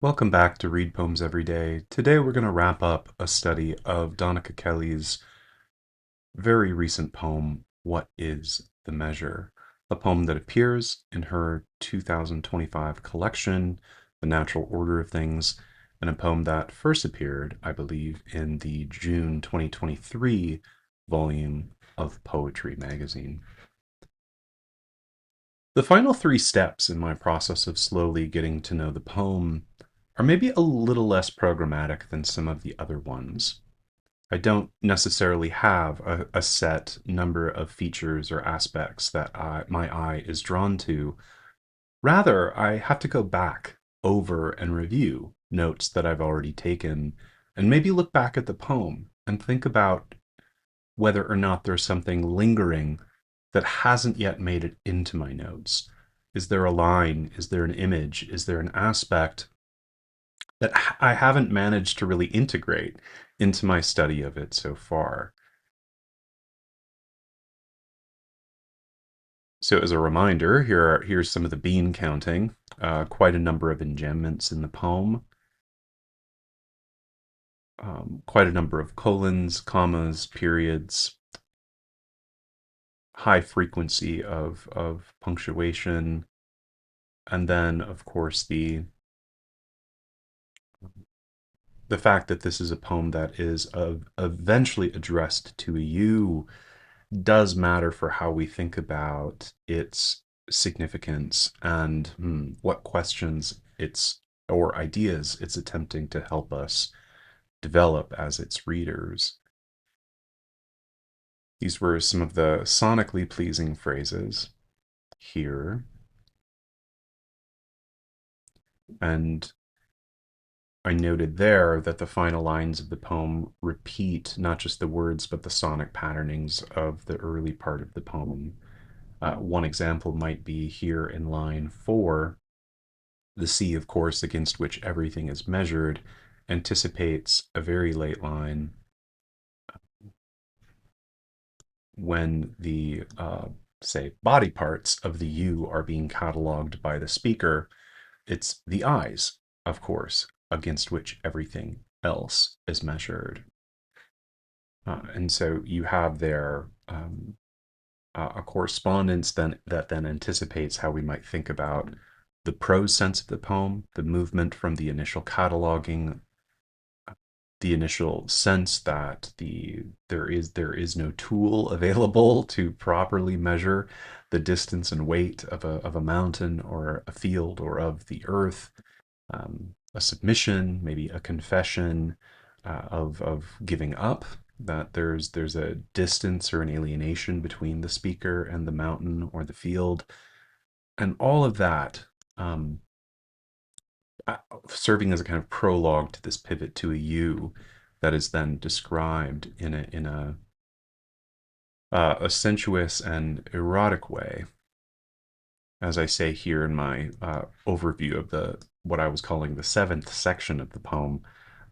Welcome back to Read Poems Every Day. Today we're going to wrap up a study of Donika Kelly's very recent poem, What is the Measure? A poem that appears in her 2025 collection, The Natural Order of Things, and a poem that first appeared, I believe, in the June 2023 volume of Poetry magazine. The final three steps in my process of slowly getting to know the poem are maybe a little less programmatic than some of the other ones. I don't necessarily have a set number of features or aspects that my eye is drawn to. Rather, I have to go back over and review notes that I've already taken and maybe look back at the poem and think about whether or not there's something lingering that hasn't yet made it into my notes. Is there a line? Is there an image? Is there an aspect that I haven't managed to really integrate into my study of it so far? So, as a reminder, here's some of the bean counting. Quite a number of enjambments in the poem. Quite a number of colons, commas, periods. High frequency of punctuation, and then, of course, the fact that this is a poem that is eventually addressed to a you does matter for how we think about its significance and what questions it's or ideas it's attempting to help us develop as its readers. These were some of the sonically pleasing phrases here, and I noted there that the final lines of the poem repeat not just the words but the sonic patternings of the early part of the poem. One example might be here in line 4. The sea, of course, against which everything is measured, anticipates a very late line when the, say, body parts of the you are being cataloged by the speaker. It's the eyes, of course, against which everything else is measured. And so you have there a correspondence that then anticipates how we might think about the prose sense of the poem, the movement from the initial cataloging, the initial sense that there is no tool available to properly measure the distance and weight of a mountain or a field or of the earth, a submission, maybe a confession of giving up, that there's a distance or an alienation between the speaker and the mountain or the field, and all of that serving as a kind of prologue to this pivot to a you that is then described in a sensuous and erotic way. As I say here in my overview of the what I was calling the seventh section of the poem,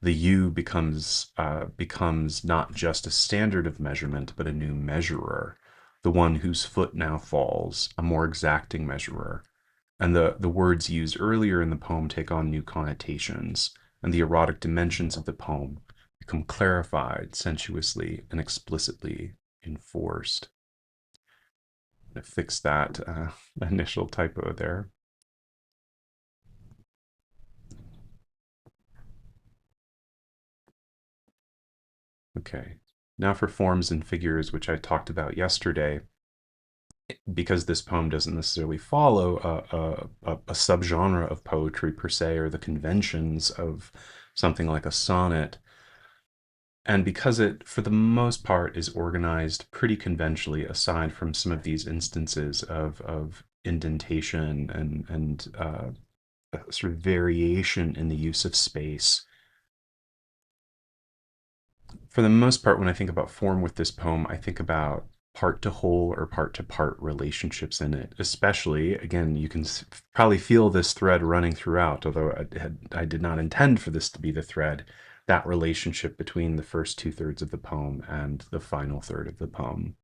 the you becomes not just a standard of measurement, but a new measurer, the one whose foot now falls, a more exacting measurer. And the words used earlier in the poem take on new connotations, and the erotic dimensions of the poem become clarified, sensuously, and explicitly enforced. Fix that initial typo there. Okay. Now for forms and figures, which I talked about yesterday. Because this poem doesn't necessarily follow a subgenre of poetry per se, or the conventions of something like a sonnet, and because it, for the most part, is organized pretty conventionally, aside from some of these instances of indentation and sort of variation in the use of space. For the most part, when I think about form with this poem, I think about part to whole or part to part relationships in it. Especially, again, you can probably feel this thread running throughout, although I did not intend for this to be the thread, that relationship between the first two thirds of the poem and the final third of the poem.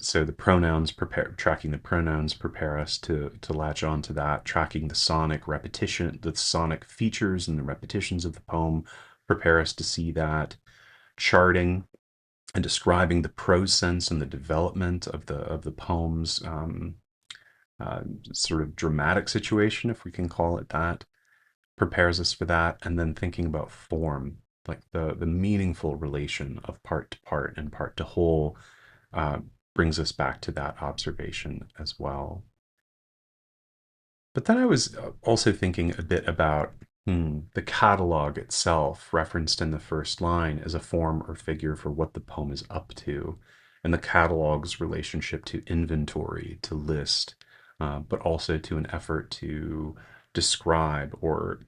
So the pronouns prepare tracking the pronouns prepare us to latch on to that. Tracking the sonic repetition, the sonic features and the repetitions of the poem prepare us to see that. Charting and describing the prose sense and the development of the poem's uh, sort of dramatic situation, if we can call it that, prepares us for that. And then thinking about form, like the meaningful relation of part to part and part to whole, uh, brings us back to that observation as well. But then I was also thinking a bit about the catalog itself, referenced in the first line, as a form or figure for what the poem is up to, and the catalog's relationship to inventory, to list, but also to an effort to describe or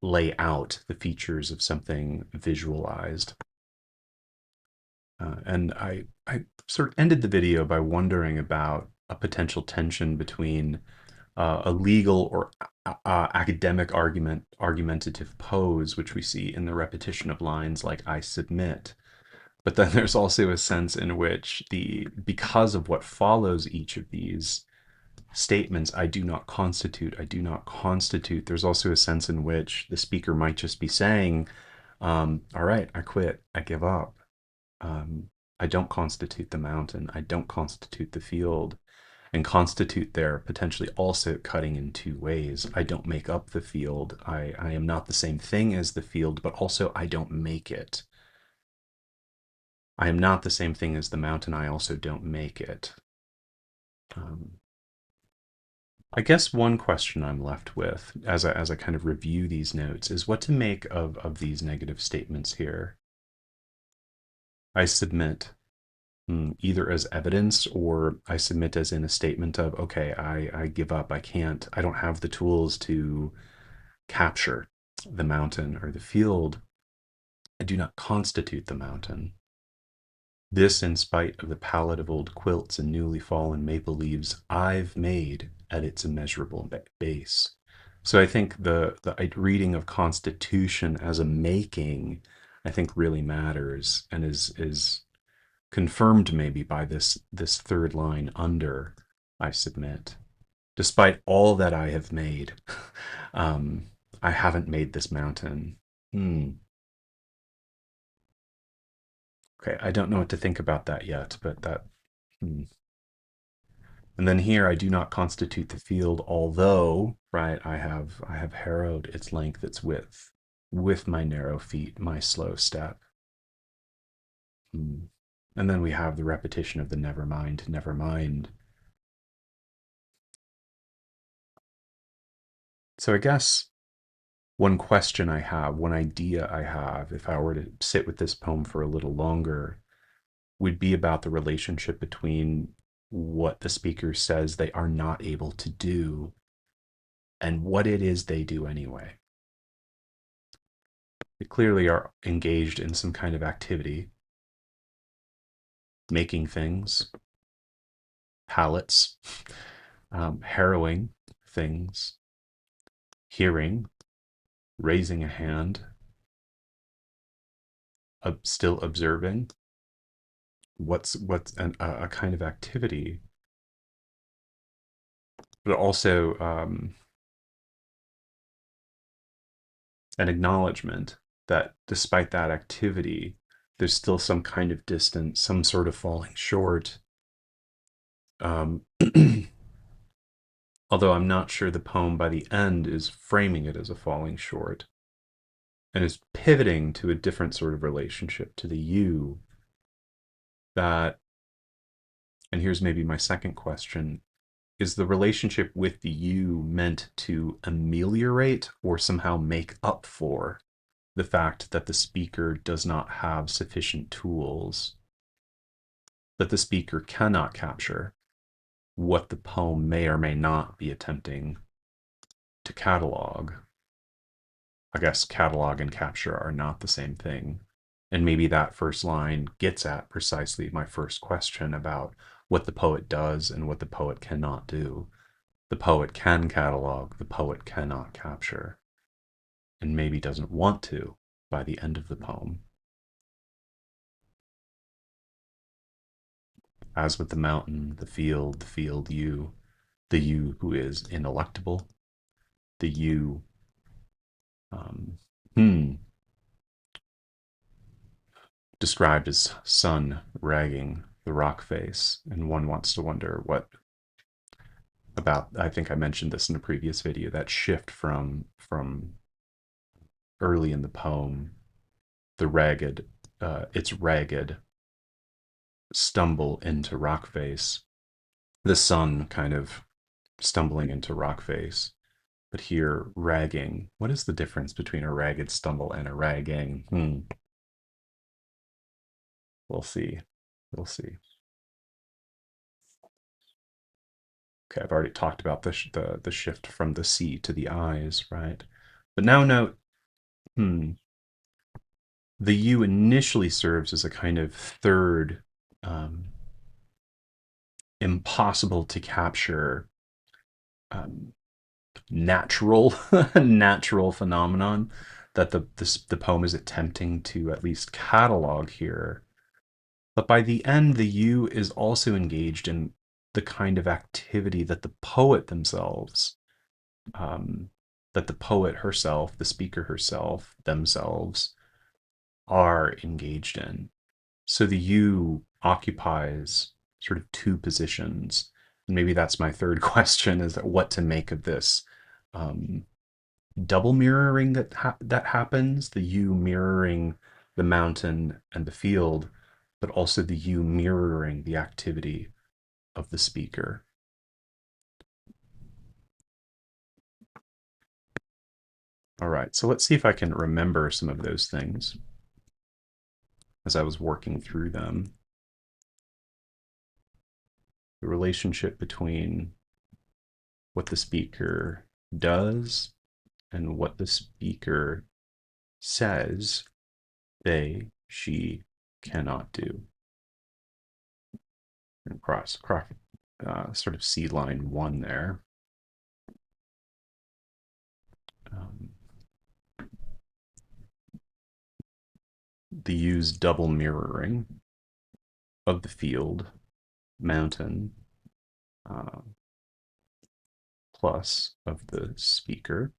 lay out the features of something visualized. And I sort of ended the video by wondering about a potential tension between a legal or academic argumentative pose, which we see in the repetition of lines like "I submit." But then there's also a sense in which because of what follows each of these statements, I do not constitute. There's also a sense in which the speaker might just be saying, "All right, I quit. I give up. Um, I don't constitute the mountain. I don't constitute the field." And constitute there potentially also cutting in two ways. I don't make up the field. I am not the same thing as the field, but also I don't make it. I am not the same thing as the mountain. I also don't make it. Um, I guess one question I'm left with as I kind of review these notes is what to make of these negative statements here. I submit either as evidence or I submit as in a statement of, okay, I give up. I can't, I don't have the tools to capture the mountain or the field. I do not constitute the mountain. This, in spite of the palette of old quilts and newly fallen maple leaves I've made at its immeasurable base. So I think the reading of constitution as a making, I think really matters and is confirmed maybe by this third line under I submit. Despite all that I have made, um, I haven't made this mountain. Hmm. Okay, I don't know what to think about that yet, but that. Hmm. And then here, I do not constitute the field, although, right, I have harrowed its length, its width, with my narrow feet, my slow step. Hmm. And then we have the repetition of the never mind, never mind. So I guess one question I have, one idea I have, if I were to sit with this poem for a little longer, would be about the relationship between what the speaker says they are not able to do and what it is they do anyway. They clearly are engaged in some kind of activity, making things, palettes, harrowing things, hearing, raising a hand, still observing. What's a kind of activity, but also an acknowledgement that despite that activity, there's still some kind of distance, some sort of falling short. Um, although I'm not sure the poem by the end is framing it as a falling short and is pivoting to a different sort of relationship to the you that, and here's maybe my second question, is the relationship with the you meant to ameliorate or somehow make up for the fact that the speaker does not have sufficient tools, that the speaker cannot capture what the poem may or may not be attempting to catalog? I guess catalog and capture are not the same thing. And maybe that first line gets at precisely my first question about what the poet does and what the poet cannot do. The poet can catalog, the poet cannot capture, and maybe doesn't want to by the end of the poem. As with the mountain, the field you, the you who is ineluctable, the you, um, hmm, described as sun ragging the rock face. And one wants to wonder what about, I think I mentioned this in a previous video, that shift from early in the poem, the ragged, it's ragged stumble into rock face, the sun kind of stumbling into rock face. But here, ragging. What is the difference between a ragged stumble and a ragging? We'll see. We'll see. Okay, I've already talked about the shift from the sea to the eyes, right? But now note, hmm, the you initially serves as a kind of third, um, impossible to capture, um, natural natural phenomenon that the poem is attempting to at least catalog here. But by the end, the you is also engaged in the kind of activity that the poet themselves, um, that the poet herself, the speaker herself, themselves are engaged in. So the you occupies sort of two positions. And maybe that's my third question: is that what to make of this, um, double mirroring that happens, the you mirroring the mountain and the field, but also the you mirroring the activity of the speaker. All right, so let's see if I can remember some of those things as I was working through them. The relationship between what the speaker does and what the speaker says they, she cannot do. And cross sort of C line one there. Um, the use double mirroring of the field, mountain, uh, plus of the speaker.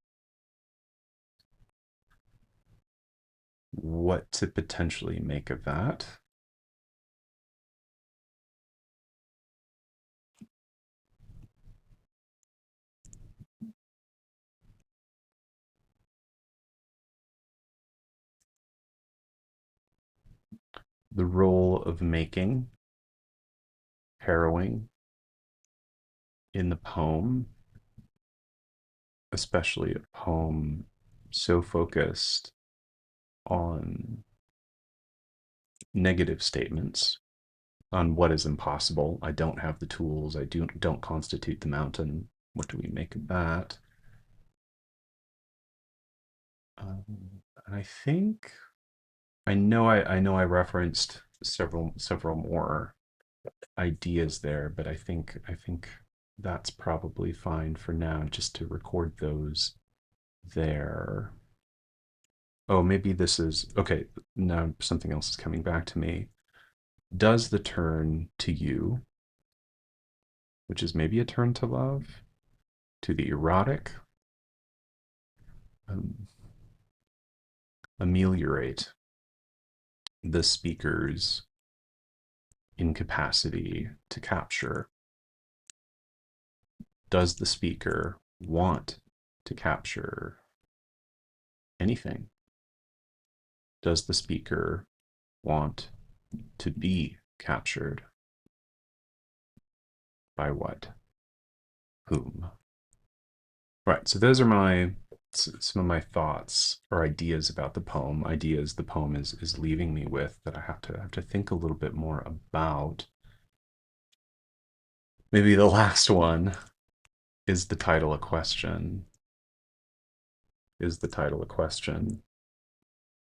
What to potentially make of that? The role of making, harrowing in the poem, especially a poem so focused on negative statements, on what is impossible. I don't have the tools. I don't constitute the mountain. What do we make of that? And I think I know I referenced several more ideas there, but I think that's probably fine for now, just to record those there. Oh, maybe this is okay. Now something else is coming back to me. Does the turn to you, which is maybe a turn to love, to the erotic, um, ameliorate the speaker's incapacity to capture? Does the speaker want to capture anything? Does the speaker want to be captured? By what? Whom? Right. So those are some of my thoughts or ideas about the poem. Ideas the poem is leaving me with that I have to think a little bit more about. Maybe the last one is the title a question. Is the title a question?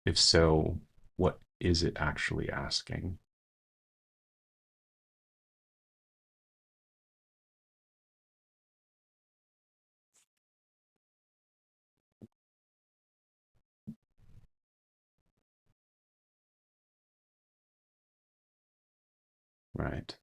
If so, what is it actually asking? Right.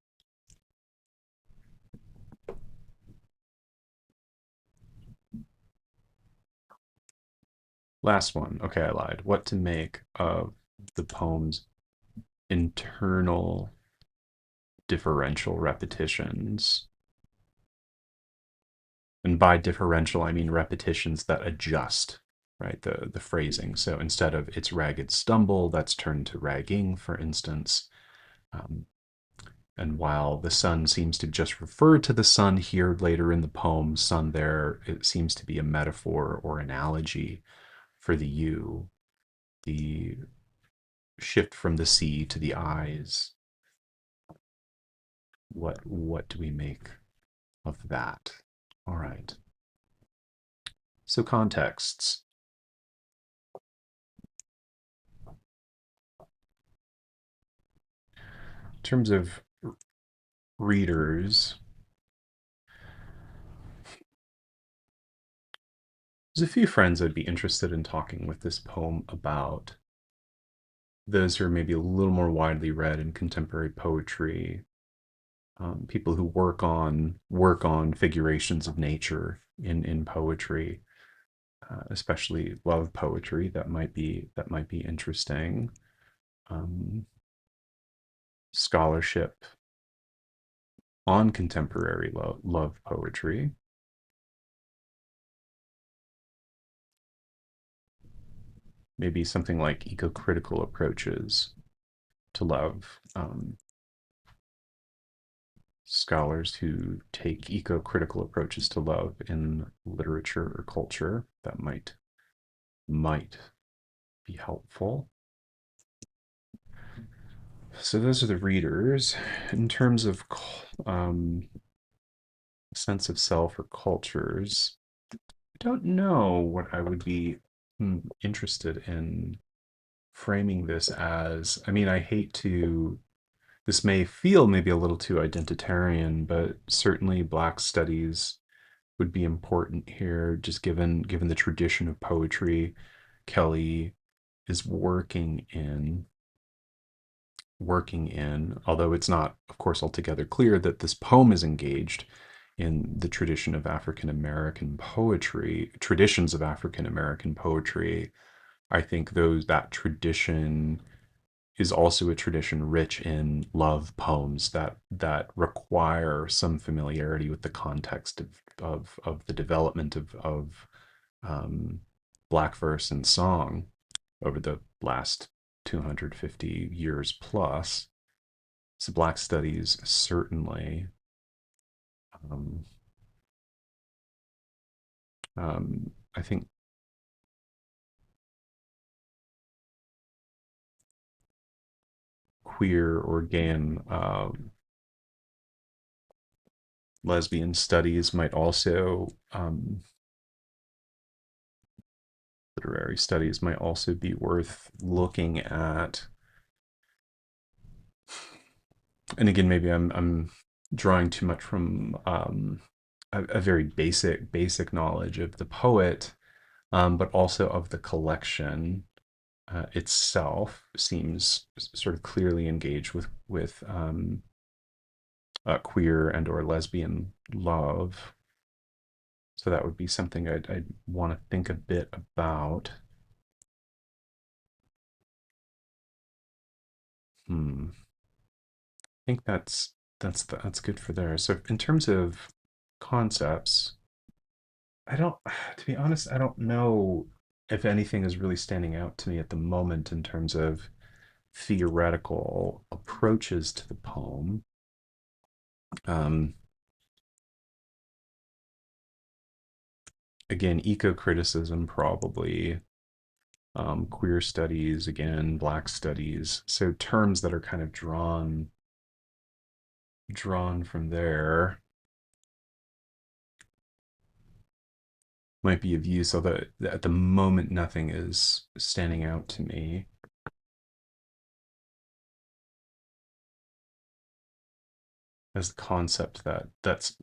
Last one. Okay, I lied. What to make of the poem's internal differential repetitions? And by differential, I mean repetitions that adjust, right? The phrasing. So instead of it's ragged stumble, that's turned to ragging, for instance. Um, and while the sun seems to just refer to the sun here later in the poem, sun there, it seems to be a metaphor or analogy for the you, the shift from the sea to the eyes. What do we make of that? All right. So contexts. In terms of readers, there's a few friends I'd be interested in talking with this poem about. Those who are maybe a little more widely read in contemporary poetry, people who work on figurations of nature in poetry, especially love poetry. That might be interesting. Um, Scholarship on contemporary love poetry. Maybe something like eco-critical approaches to love. Scholars who take eco-critical approaches to love in literature or culture that might be helpful. So those are the readers. In terms of sense of self or cultures, I don't know what I would be interested in framing this as. I mean, I hate to. This may feel maybe a little too identitarian, but certainly Black studies would be important here, just given the tradition of poetry Kelly is working in, although it's not, of course, altogether clear that this poem is engaged in the tradition of African American poetry, traditions of African American poetry. I think that tradition is also a tradition rich in love poems that require some familiarity with the context of the development of um, Black verse and song over the last 250 years plus. So Black studies certainly, um, I think, queer or gay and lesbian studies might also, literary studies might also be worth looking at. And again, maybe I'm drawing too much from a very basic knowledge of the poet, but also of the collection itself seems sort of clearly engaged with queer and or lesbian love. So that would be something I'd want to think a bit about. I think that's good for there. So in terms of concepts, I don't, to be honest, I don't know if anything is really standing out to me at the moment in terms of theoretical approaches to the poem. Um, Again, eco-criticism probably, queer studies, again, Black studies. So terms that are kind of drawn from there might be of use, although at the moment nothing is standing out to me as the concept that's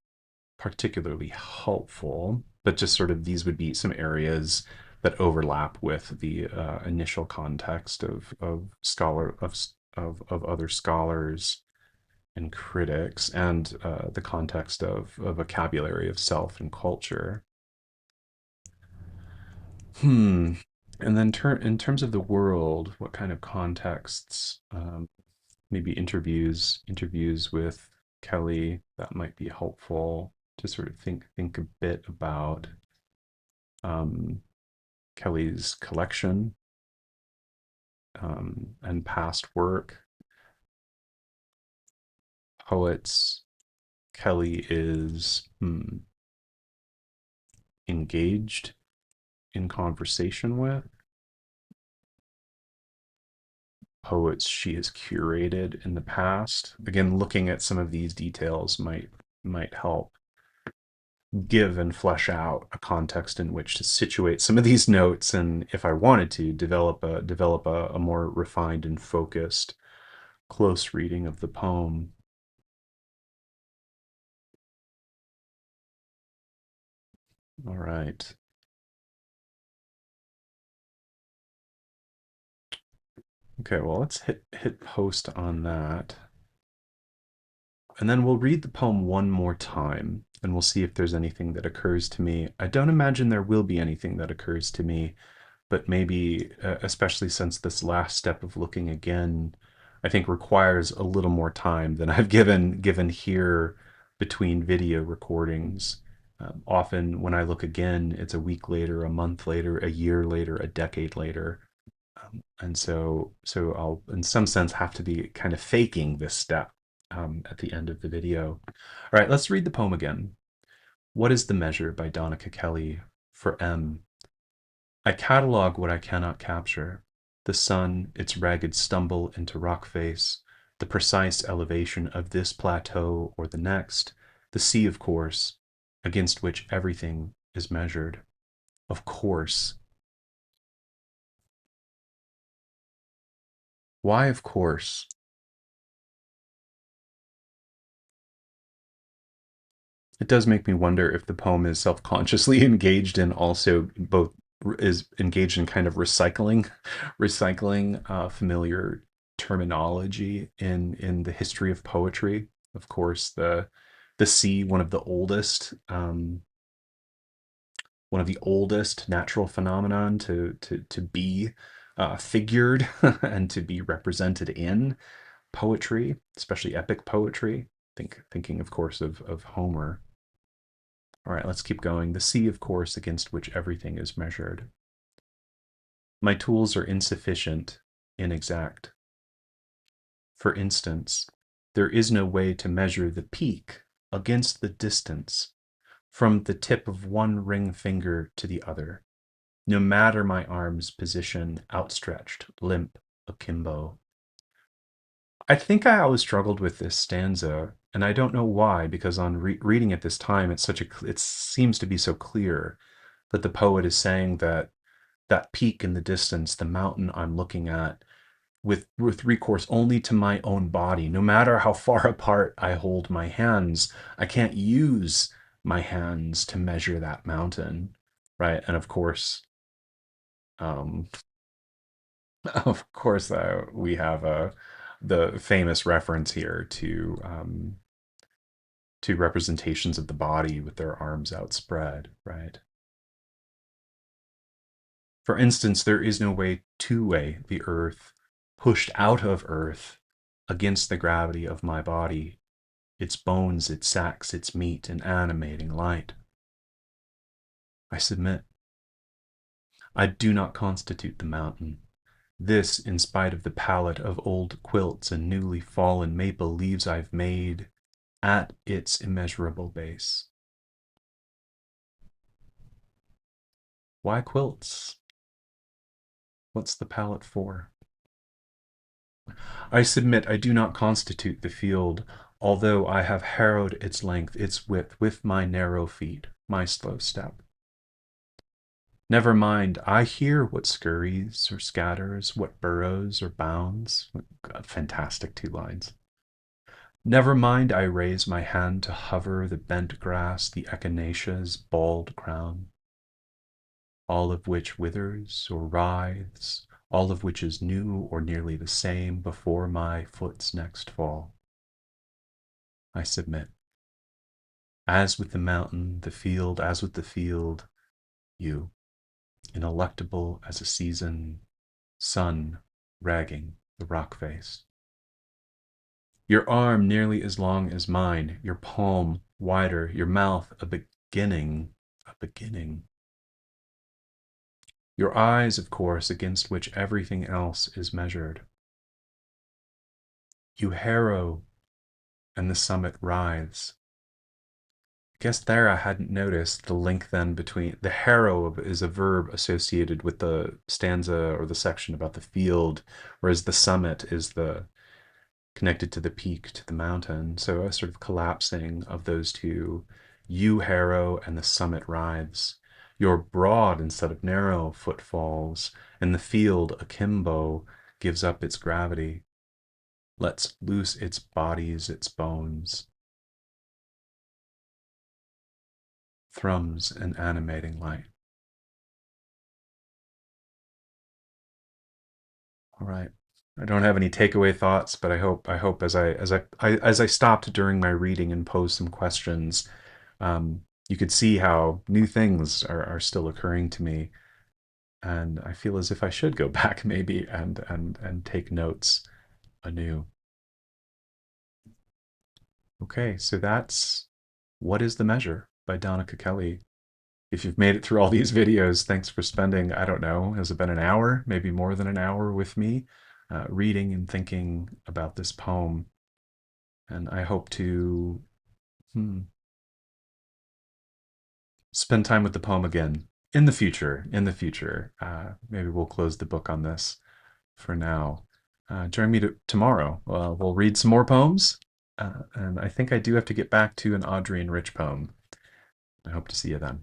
particularly helpful, but just sort of these would be some areas that overlap with the initial context of other scholars and critics, and the context of a vocabulary of self and culture. Hmm. And then in terms of the world, what kind of contexts, maybe interviews with Kelly that might be helpful to sort of think a bit about um, Kelly's collection and past work. Poets Kelly is engaged in conversation with. Poets she has curated in the past. Again, looking at some of these details might help give and flesh out a context in which to situate some of these notes, and if I wanted to develop a more refined and focused close reading of the poem. All right. Okay, well, let's hit post on that. And then we'll read the poem one more time and we'll see if there's anything that occurs to me. I don't imagine there will be anything that occurs to me, but maybe, especially since this last step of looking again, I think requires a little more time than I've given here between video recordings. Often, when I look again, it's a week later, a month later, a year later, a decade later, and so I'll, in some sense, have to be kind of faking this step at the end of the video. All right, let's read the poem again. What is the Measure by Donika Kelly for M. I catalogue what I cannot capture: the sun, its ragged stumble into rock face, the precise elevation of this plateau or the next, the sea, of course, against which everything is measured. Of course. Why, of course? It does make me wonder if the poem is self-consciously engaged in also both is engaged in kind of recycling familiar terminology in the history of poetry. Of course, the sea, one of the oldest natural phenomenon to be figured and to be represented in poetry, especially epic poetry. Thinking, of course, of Homer. All right, let's keep going. The sea, of course, against which everything is measured. My tools are insufficient, inexact. For instance, there is no way to measure the peak against the distance from the tip of one ring finger to the other, no matter my arm's position, outstretched, limp, akimbo. I think I always struggled with this stanza, and I don't know why, because on reading it this time, it seems to be so clear that the poet is saying that that peak in the distance, the mountain I'm looking at, with recourse only to my own body, no matter how far apart I hold my hands, I can't use my hands to measure that mountain, right? And of course, um, of course, we have the famous reference here to representations of the body with their arms outspread, right? For instance, there is no way to weigh the earth, pushed out of earth against the gravity of my body, its bones, its sacks, its meat, and animating light. I submit. I do not constitute the mountain. This, in spite of the palette of old quilts and newly fallen maple leaves I've made at its immeasurable base. Why quilts? What's the palette for? I submit I do not constitute the field, although I have harrowed its length, its width, with my narrow feet, my slow step. Never mind, I hear what scurries or scatters, what burrows or bounds. Fantastic 2 lines. Never mind, I raise my hand to hover the bent grass, the echinacea's bald crown, all of which withers or writhes, all of which is new or nearly the same before my foot's next fall. I submit. As with the mountain, the field, as with the field, you. ineluctable as a season, sun ragging the rock face. Your arm nearly as long as mine, your palm wider, your mouth a beginning. Your eyes, of course, against which everything else is measured. You harrow, and the summit writhes. I guess there I hadn't noticed the link then between the harrow is a verb associated with the stanza or the section about the field, whereas the summit is the connected to the peak, to the mountain. So a sort of collapsing of those two. You harrow and the summit writhes. Your broad instead of narrow footfalls, and the field akimbo gives up its gravity, lets loose its bodies, its bones, thrums an animating light. All right. I don't have any takeaway thoughts, but I hope as I stopped during my reading and posed some questions, you could see how new things are still occurring to me, and I feel as if I should go back maybe and take notes anew. Okay, so that's What is the Measure by Donika Kelly. If you've made it through all these videos, thanks for spending, I don't know, has it been an hour, maybe more than an hour with me, reading and thinking about this poem. And I hope to spend time with the poem again in the future. In the future, maybe we'll close the book on this for now. Join me tomorrow. We'll read some more poems. And I think I do have to get back to an Audrey and Rich poem. I hope to see you then.